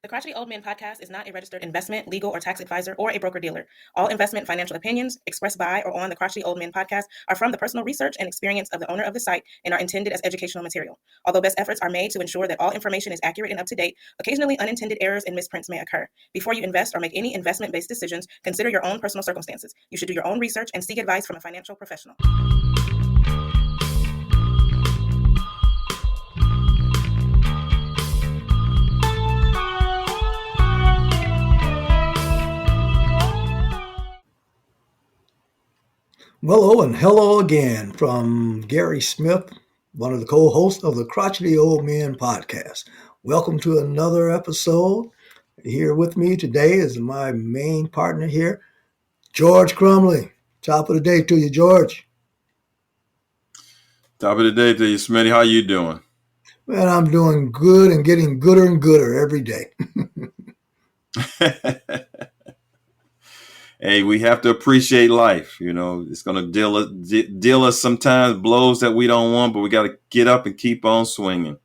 The Crotchety Old Men podcast is not a registered investment, legal, or tax advisor or a broker-dealer. All investment financial opinions expressed by or on the Crotchety Old Men podcast are from the personal research and experience of the owner of the site and are intended as educational material. Although best efforts are made to ensure that all information is accurate and up to date, occasionally unintended errors and misprints may occur. Before you invest or make any investment-based decisions, consider your own personal circumstances. You should do your own research and seek advice from a financial professional. Hello and hello again from Gary Smith, one of the co-hosts of the Crotchety Old Men podcast. Welcome to another episode. Here with me today is my main partner here, George Crumley. Top of the day to you, George. Top of the day to you, Smitty. How you doing? Man, I'm doing good and getting gooder and gooder every day. Hey, we have to appreciate life. You know, it's going to deal us sometimes blows that we don't want, but we got to get up and keep on swinging.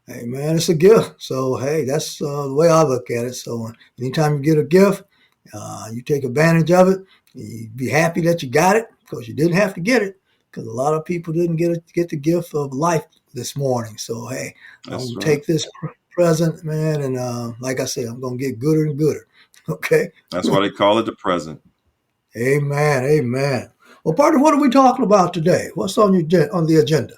Hey, man, it's a gift. So, hey, that's the way I look at it. So anytime you get a gift, you take advantage of it. You be happy that you got it because you didn't have to get it, because a lot of people didn't get the gift of life this morning. So, hey, I'm going to take this present, man, and like I said, I'm going to get gooder and gooder. Okay. That's why they call it the present. Amen. Amen. Well, partner, what are we talking about today? What's on the agenda?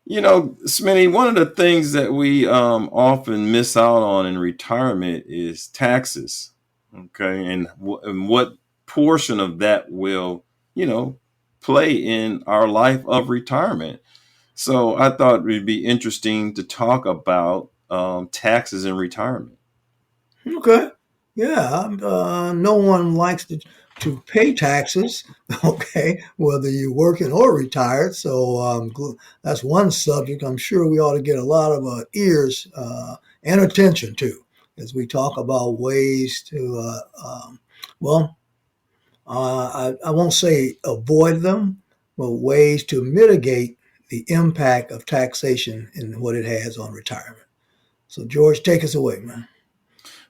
You know, Smitty, one of the things that we often miss out on in retirement is taxes. Okay. And what portion of that will, play in our life of retirement. So I thought it would be interesting to talk about taxes in retirement. Okay. Yeah, no one likes to pay taxes, okay, whether you're working or retired. So that's one subject I'm sure we ought to get a lot of ears and attention to as we talk about ways to, I won't say avoid them, but ways to mitigate the impact of taxation and what it has on retirement. So, George, take us away, man.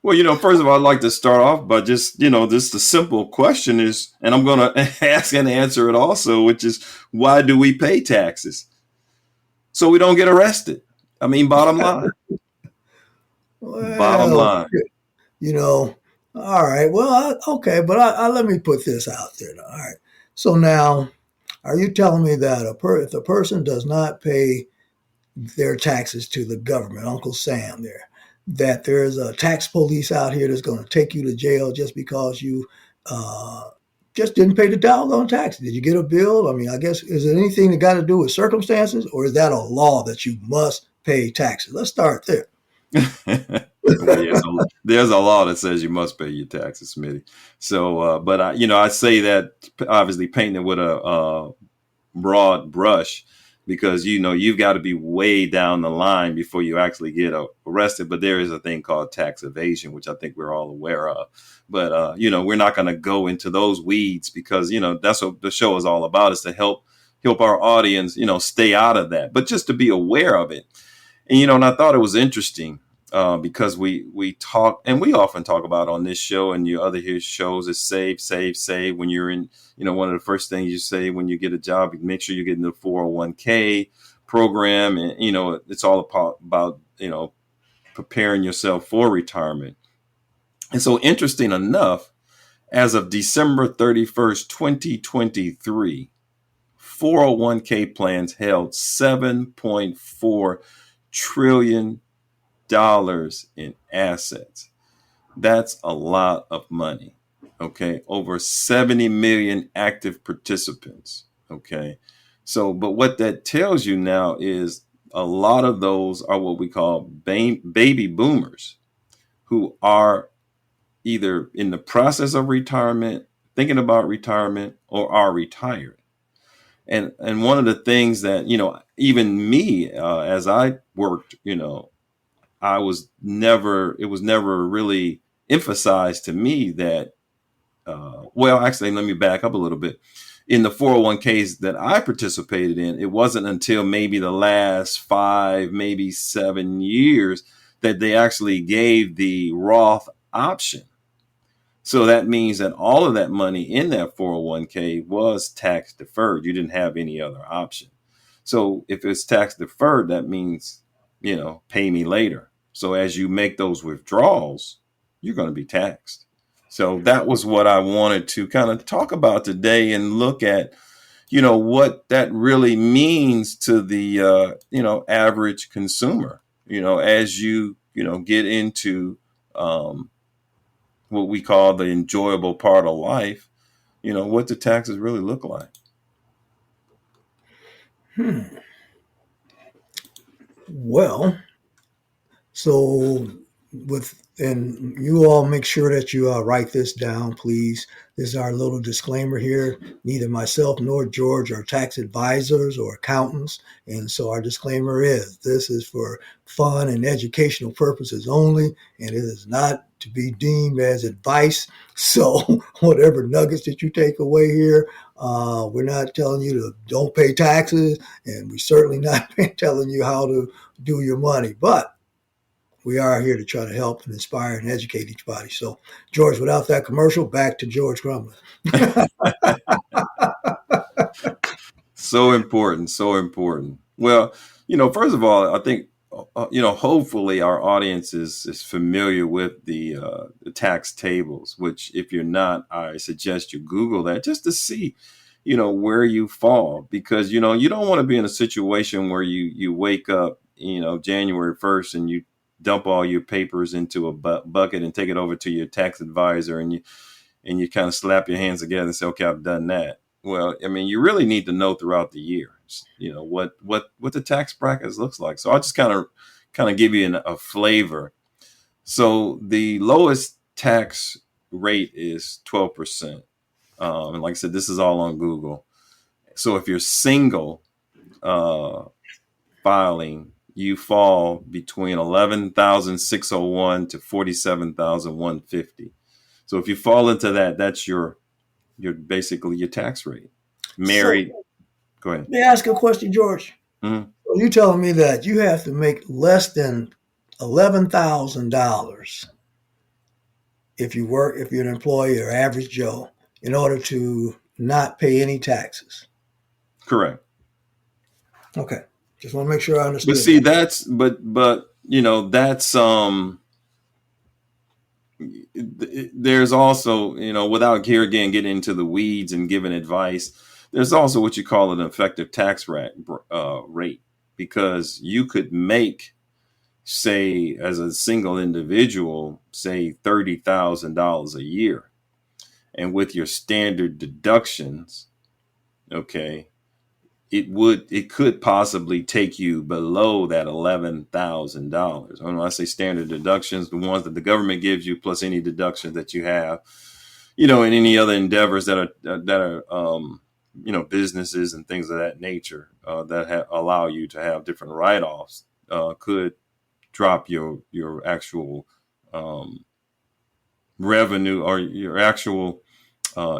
Well, first of all, I'd like to start off by just the simple question is, and I'm going to ask and answer it also, which is, why do we pay taxes? So we don't get arrested. I mean, bottom line. Bottom line. All right. Well, okay, but let me put this out there. All right. So now, are you telling me that if a person does not pay their taxes to the government, Uncle Sam there, that there's a tax police out here that's going to take you to jail just because you just didn't pay the doggone tax? Did you get a bill? I mean, I guess, is it anything that got to do with circumstances, or is that a law that you must pay taxes? Let's start there. Well, there's a law that says you must pay your taxes, Smitty. So, but I say that obviously painting it with a broad brush, because, you've got to be way down the line before you actually get arrested. But there is a thing called tax evasion, which I think we're all aware of. But, we're not going to go into those weeds because, that's what the show is all about, is to help our audience, stay out of that. But just to be aware of it. And, and I thought it was interesting because we talk, and we often talk about on this show and your other shows, is save. When you're in, one of the first things you say when you get a job, you make sure you're getting the 401k program. And, it's all about, preparing yourself for retirement. And so, interesting enough, as of December 31st, 2023, 401k plans held $7.4 trillion in assets. That's a lot of money. Okay. Over 70 million active participants. Okay. So, but what that tells you now is a lot of those are what we call baby boomers, who are either in the process of retirement, thinking about retirement, or are retired. And one of the things that, even me, as I worked, it was never really emphasized to me that, actually, let me back up a little bit. In the 401ks that I participated in, it wasn't until maybe the last 5, maybe 7 years that they actually gave the Roth option. So that means that all of that money in that 401k was tax deferred. You didn't have any other option. So if it's tax deferred, that means, pay me later. So as you make those withdrawals, you're going to be taxed. So that was what I wanted to kind of talk about today and look at, what that really means to the, average consumer, as you, get into, what we call the enjoyable part of life, what the taxes really look like. Well, so and you all make sure that you write this down, please. This is our little disclaimer here. Neither myself nor George are tax advisors or accountants. And so our disclaimer is this is for fun and educational purposes only, and it is not to be deemed as advice. So whatever nuggets that you take away here, we're not telling you to don't pay taxes, and we're certainly not telling you how to do your money. But we are here to try to help and inspire and educate each body. So, George, without that commercial, back to George Grumbling. So important, so important. Well, first of all, I think, hopefully our audience is familiar with the tax tables, which if you're not, I suggest you Google that just to see, where you fall, because, you don't want to be in a situation where you wake up, January 1st and you dump all your papers into a bucket and take it over to your tax advisor, and you kind of slap your hands together and say, okay, I've done that. Well, I mean, you really need to know throughout the year, what the tax brackets looks like. So I'll just kind of give you a flavor. So the lowest tax rate is 12%. And like I said, this is all on Google. So if you're single filing, you fall between 11,601 to 47,150. So if you fall into that, that's your basically your tax rate. Married, So, go ahead. may I ask a question, George? Mm-hmm. Are you telling me that you have to make less than $11,000 if you're an employee or average Joe in order to not pay any taxes? Correct. Okay. Just want to make sure I understood. But see, that's there's also, without here again getting into the weeds and giving advice, there's also what you call an effective tax rate, because you could make, say, as a single individual, say $30,000 a year, and with your standard deductions, okay, it could possibly take you below that $11,000. When I say standard deductions, the ones that the government gives you plus any deductions that you have, and any other endeavors that are businesses and things of that nature that allow you to have different write-offs could drop your actual revenue or your actual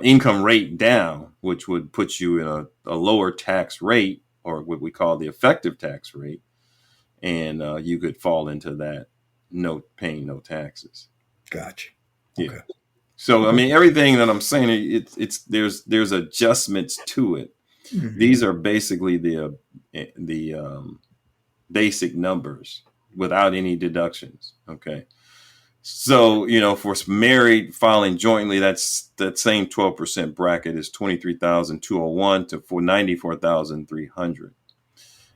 income rate down, which would put you in a lower tax rate, or what we call the effective tax rate, and you could fall into that paying no taxes. Gotcha. Yeah. Okay. So I mean, everything that I'm saying, there's adjustments to it. Mm-hmm. These are basically the basic numbers without any deductions. Okay. So, for married filing jointly, that's that same 12% bracket is 23,201 to 94,300.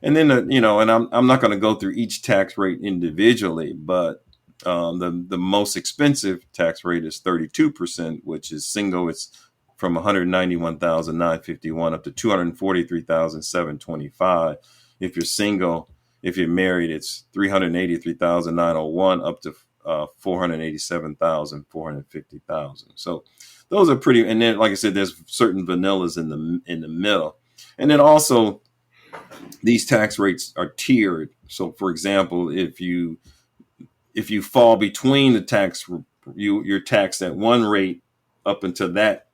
And then, and I'm not going to go through each tax rate individually, but the most expensive tax rate is 32%, which is single. It's from 191,951 up to 243,725. If you're single, if you're married, it's 383,901 up to 487,450,000. So those are pretty. And then, like I said, there's certain vanillas in the middle, and then also these tax rates are tiered. So, for example, if you fall between the tax, you're taxed at one rate up until that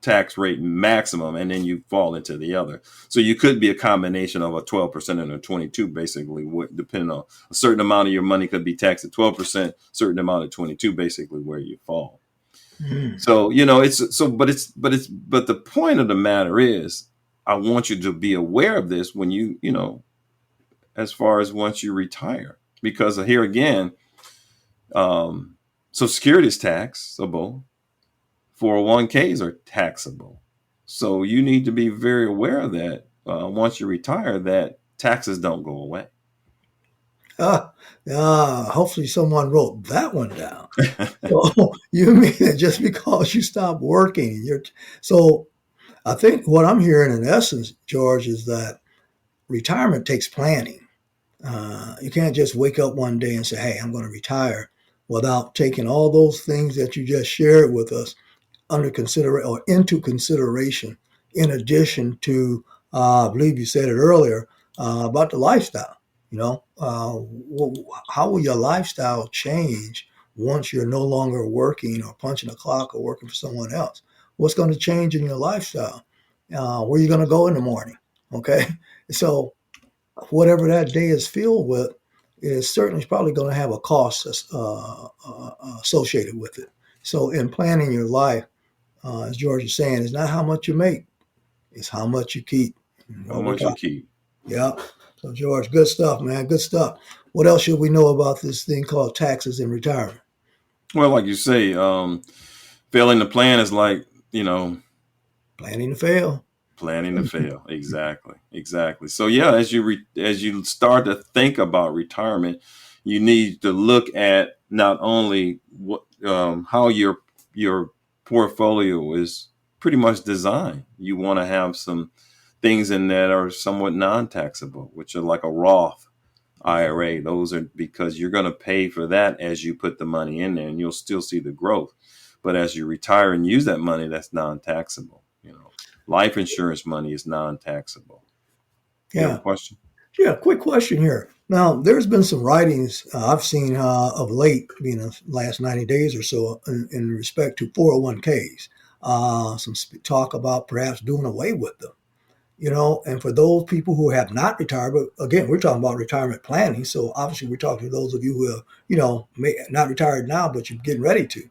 tax rate maximum, and then you fall into the other. So you could be a combination of a 12% and a 22, basically, depending on a certain amount of your money could be taxed at 12%, certain amount at 22, basically where you fall. Mm. So, but the point of the matter is, I want you to be aware of this when as far as once you retire, because here again, Social Security is taxable, 401ks are taxable. So you need to be very aware of that once you retire, that taxes don't go away. Hopefully someone wrote that one down. So you mean that just because you stop working, so I think what I'm hearing in essence, George, is that retirement takes planning. You can't just wake up one day and say, "Hey, I'm going to retire," without taking all those things that you just shared with us into consideration. In addition to, I believe you said it earlier about the lifestyle. How will your lifestyle change once you're no longer working or punching a clock or working for someone else? What's going to change in your lifestyle? Where are you going to go in the morning? Okay, so whatever that day is filled with is certainly probably going to have a cost associated with it. So in planning your life, as George is saying, it's not how much you make, it's how much you keep. How What we're much you talking. keep. Yeah. So George, good stuff, man. Good stuff. What else should we know about this thing called taxes in retirement? Well, like you say, failing to plan is like, Planning to fail. planning to fail. Exactly. So yeah, as you start to think about retirement, you need to look at not only how your portfolio is pretty much designed. You want to have some things in that are somewhat non-taxable, which are like a Roth IRA. Those are because you're going to pay for that as you put the money in there, and you'll still see the growth. But as you retire and use that money, that's non-taxable. Life insurance money is non-taxable. You have a Yeah. question? Yeah. Quick question here. Now, there's been some writings I've seen of late, the last 90 days or so, in respect to 401ks. Some talk about perhaps doing away with them. And for those people who have not retired, but again, we're talking about retirement planning. So obviously we're talking to those of you who have, may not retired now, but you're getting ready to.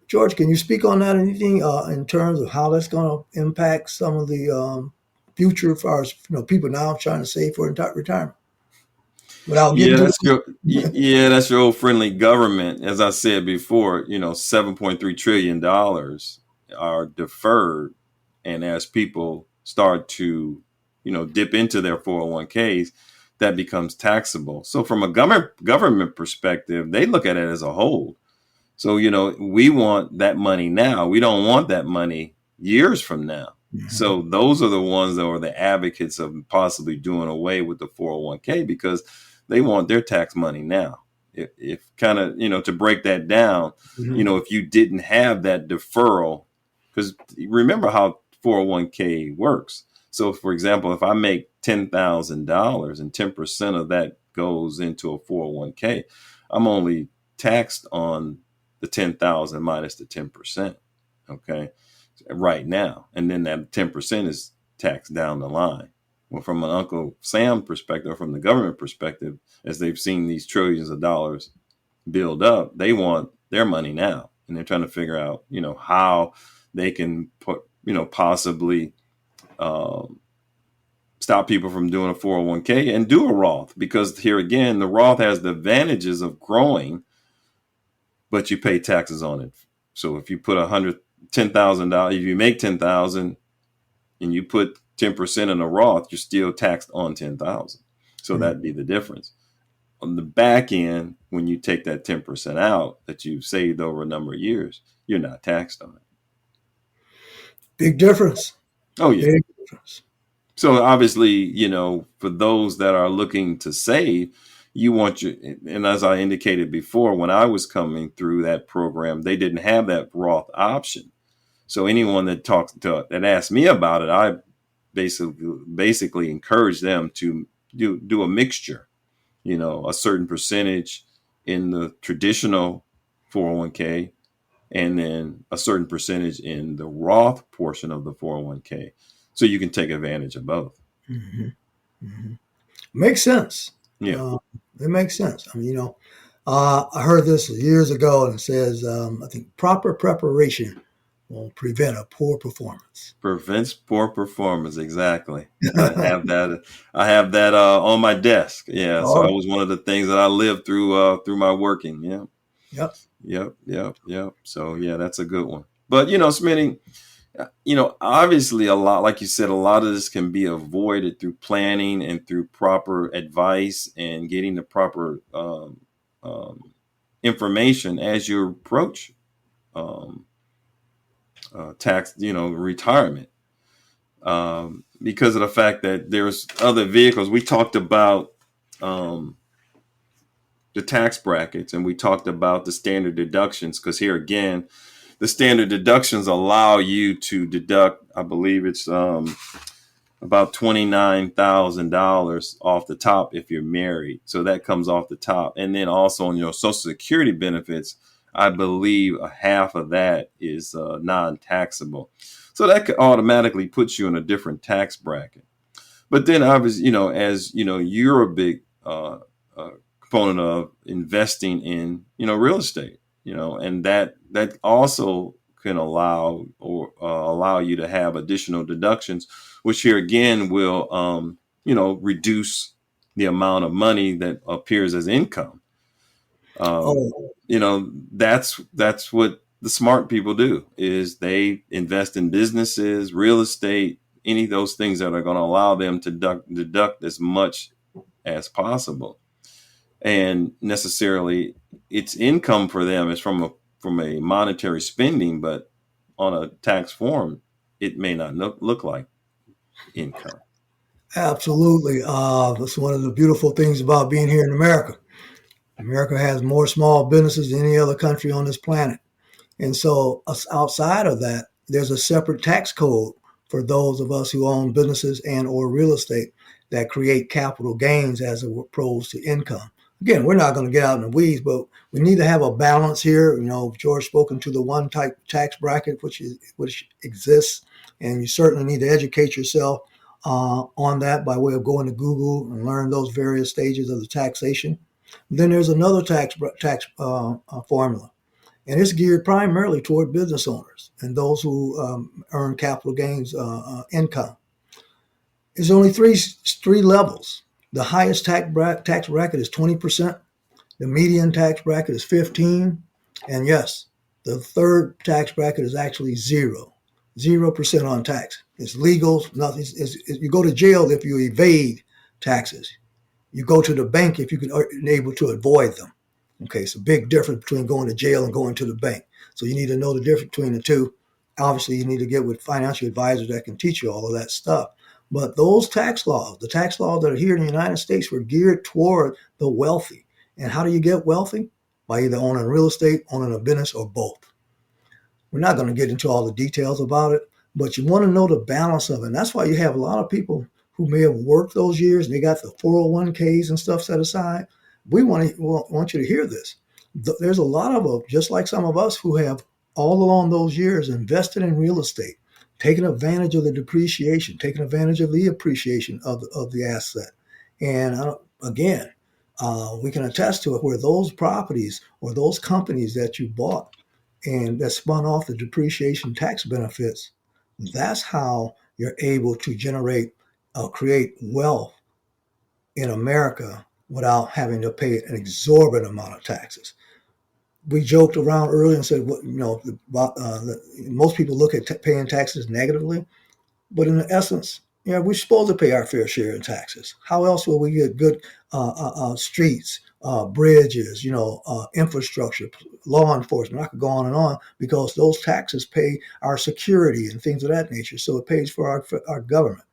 George, can you speak on that? Anything in terms of how that's going to impact some of the future as far as, people now trying to save for retirement without Yeah, getting too. that's your old friendly government. As I said before, $7.3 trillion are deferred, and as people start to, dip into their 401ks, that becomes taxable. So from a government perspective, they look at it as a whole. So, we want that money now. We don't want that money years from now. So those are the ones that are the advocates of possibly doing away with the 401k because they want their tax money now. If kind of, to break that down, Mhm. if you didn't have that deferral, because remember how 401k works. So, for example, if I make $10,000 and 10% of that goes into a 401k, I'm only taxed on the 10,000 minus the 10%. Okay. Right now. And then that 10% is taxed down the line. Well, from an Uncle Sam perspective, or from the government perspective, as they've seen these trillions of dollars build up, they want their money now. And they're trying to figure out, how they can put, possibly stop people from doing a 401k and do a Roth. Because here again, the Roth has the advantages of growing, but you pay taxes on it. So if you put $10,000, if you make 10,000 and you put 10% in a Roth, you're still taxed on 10,000. So that'd be the difference. On the back end, when you take that 10% out that you've saved over a number of years, you're not taxed on it. Big difference. Oh yeah. Big difference. So obviously, for those that are looking to save, you want and as I indicated before, when I was coming through that program, they didn't have that Roth option. So anyone that asked me about it, I basically encourage them to do a mixture, a certain percentage in the traditional 401k and then a certain percentage in the Roth portion of the 401k. So you can take advantage of both. Mm-hmm. Mm-hmm. Makes sense. Yeah. It makes sense. I mean, I heard this years ago, and it says, I think proper preparation will prevent a poor performance. Prevents poor performance. Exactly. I have that. I have that on my desk. Yeah. So Oh, that was one of the things that I lived through my working. Yeah. yep. Yep. So yeah, that's a good one. But Smitty, obviously a lot, like you said, a lot of this can be avoided through planning and through proper advice and getting the proper information as you approach um, tax, retirement. Because of the fact that there's other vehicles. We talked about um, the tax brackets, and we talked about the standard deductions, because here again, the standard deductions allow you to deduct, I believe it's about $29,000 off the top if you're married. So that comes off the top. And then also on your Social Security benefits, I believe a half of that is non-taxable. So that could automatically put you in a different tax bracket. But then obviously, as you're a big component of investing in, real estate, and that also can allow you to have additional deductions, which here again will, reduce the amount of money that appears as income. Oh, That's what the smart people do, is they invest in businesses, real estate, any of those things that are going to allow them to deduct as much as possible. And necessarily it's income for them is from a monetary spending, but on a tax form, it may not look like income. absolutely. That's one of the beautiful things about being here in America. America has more small businesses than any other country on this planet. And so outside of that, there's a separate tax code for those of us who own businesses and or real estate that create capital gains as opposed to income. Again, we're not going to get out in the weeds, but we need to have a balance here. George spoken to the one type tax bracket, which exists, and you certainly need to educate yourself on that by way of going to Google and learn those various stages of the taxation. Then there's another tax formula, and it's geared primarily toward business owners and those who earn capital gains income. There's only three levels. The highest tax bracket is 20%. The median tax bracket is 15%. And yes, the third tax bracket is actually 0% on tax. It's legal. Nothing. You go to jail if you evade taxes. You go to the bank if you're able to avoid them. Okay, it's a big difference between going to jail and going to the bank. So you need to know the difference between the two. Obviously, you need to get with financial advisors that can teach you all of that stuff. But those tax laws, the tax laws that are here in the United States, were geared toward the wealthy. And how do you get wealthy? By either owning real estate, owning a business, or both. We're not going to get into all the details about it, but you want to know the balance of it. And that's why you have a lot of people who may have worked those years and they got the 401ks and stuff set aside. We want you to hear this. There's a lot of them, just like some of us, who have all along those years invested in real estate, taking advantage of the depreciation, taking advantage of the appreciation of the asset. And again, we can attest to it where those properties or those companies that you bought and that spun off the depreciation tax benefits, that's how you're able to create wealth in America without having to pay an exorbitant amount of taxes. We joked around earlier and said, most people look at paying taxes negatively, but in essence, we're supposed to pay our fair share in taxes. How else will we get good streets, bridges, infrastructure, law enforcement? I could go on and on, because those taxes pay our security and things of that nature. So it pays for our government.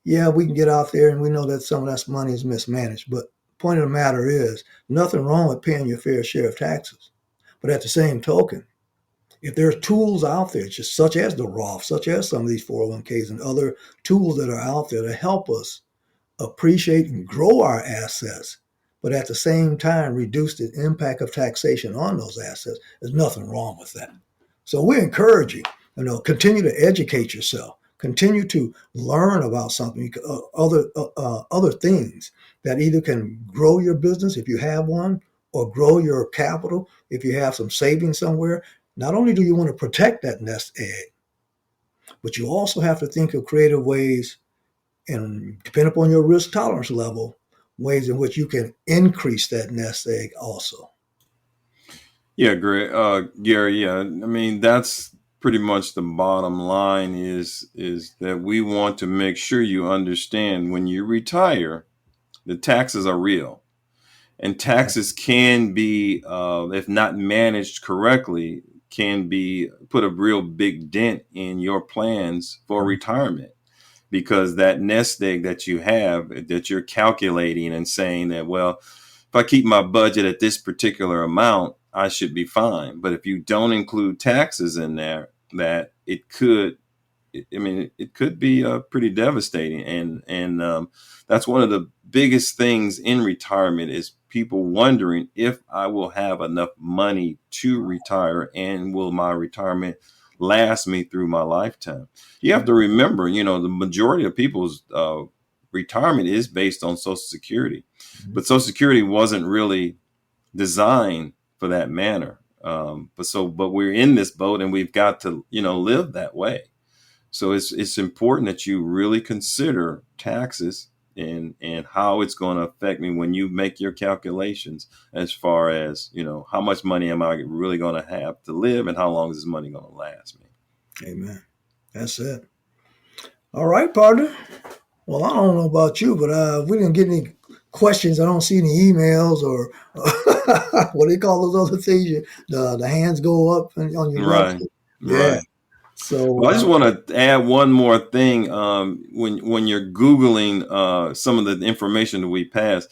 Yeah, we can get out there and we know that some of that money is mismanaged. But the point of the matter is, nothing wrong with paying your fair share of taxes. But at the same token, if there's tools out there, just such as the Roth, such as some of these 401ks and other tools that are out there to help us appreciate and grow our assets, but at the same time reduce the impact of taxation on those assets, there's nothing wrong with that. So we encourage you, continue to educate yourself, continue to learn about something, other things that either can grow your business if you have one, or grow your capital if you have some savings somewhere. Not only do you want to protect that nest egg, but you also have to think of creative ways, and depending upon your risk tolerance level, ways in which you can increase that nest egg also. Yeah, great, Gary. Yeah, I mean that's pretty much the bottom line is that we want to make sure you understand when you retire, the taxes are real, and taxes can be, if not managed correctly, can be put a real big dent in your plans for retirement, because that nest egg that you have that you're calculating and saying that, well, if I keep my budget at this particular amount, I should be fine. But if you don't include taxes in there, that it could, I mean, it could be pretty devastating. And that's one of the biggest things in retirement is people wondering if I will have enough money to retire, and will my retirement last me through my lifetime. You have to remember, the majority of people's retirement is based on Social Security, but Social Security wasn't really designed for that manner. But we're in this boat, and we've got to, live that way. So it's important that you really consider taxes and how it's going to affect me when you make your calculations, as far as, how much money am I really going to have to live, and how long is this money going to last me? Amen. That's it. All right, partner. Well, I don't know about you, but we didn't get any questions. I don't see any emails or what do you call those other things? The hands go up on your Right. left. Yeah. Right. So Well, I just want to add one more thing. When you're Googling some of the information that we pass,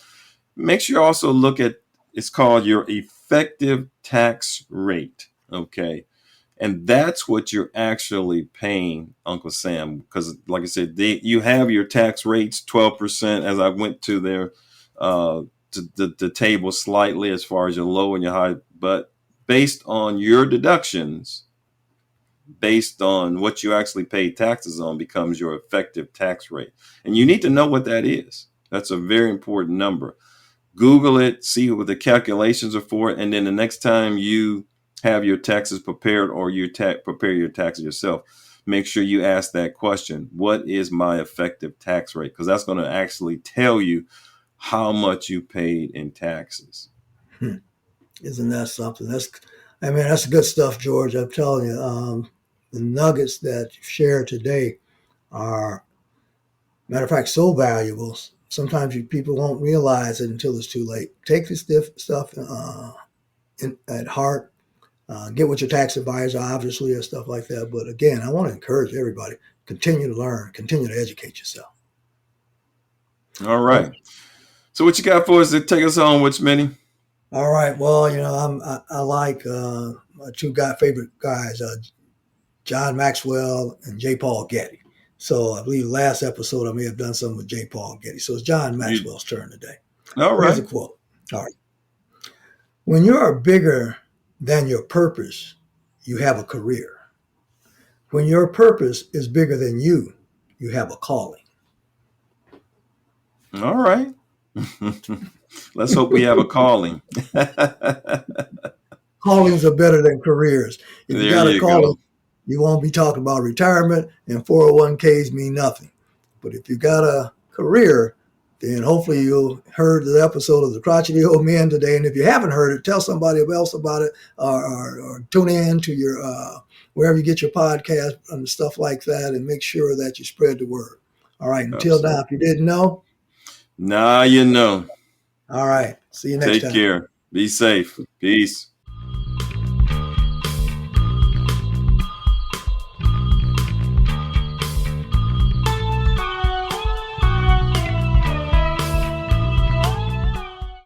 make sure you also look at, it's called your effective tax rate. Okay. And that's what you're actually paying, Uncle Sam. Because like I said, you have your tax rates, 12%, as I went to their the table slightly as far as your low and your high. But based on your deductions, based on what you actually pay taxes on, becomes your effective tax rate. And you need to know what that is. That's a very important number. Google it, see what the calculations are for it, and then the next time you have your taxes prepared, or you prepare your taxes yourself, make sure you ask that question: what is my effective tax rate? Because that's going to actually tell you how much you paid in taxes. isn't that something? That's good stuff, George. I'm telling you, the nuggets that you shared today are, matter of fact, so valuable. Sometimes people won't realize it until it's too late. Take this stuff at heart. Get with your tax advisor, obviously, and stuff like that. But again, I want to encourage everybody, continue to learn, continue to educate yourself. All right. So what you got for us to take us on, which many? All right. Well, I like my two favorite guys, John Maxwell and J. Paul Getty. So I believe last episode I may have done something with J. Paul Getty. So it's John Maxwell's turn today. All right. Here's a quote. All right. When you are bigger than your purpose, you have a career. When your purpose is bigger than you have a calling. All right. Let's hope we have a calling. Callings are better than careers. If you got a calling, you won't be talking about retirement, and 401ks mean nothing. But if you got a career, then hopefully you heard the episode of the Crotchety Old Men today. And if you haven't heard it, tell somebody else about it, or tune in to your wherever you get your podcast and stuff like that, and make sure that you spread the word. All right. Until now, if you didn't know, now you know. All right. See you next time. Take care. Be safe. Peace.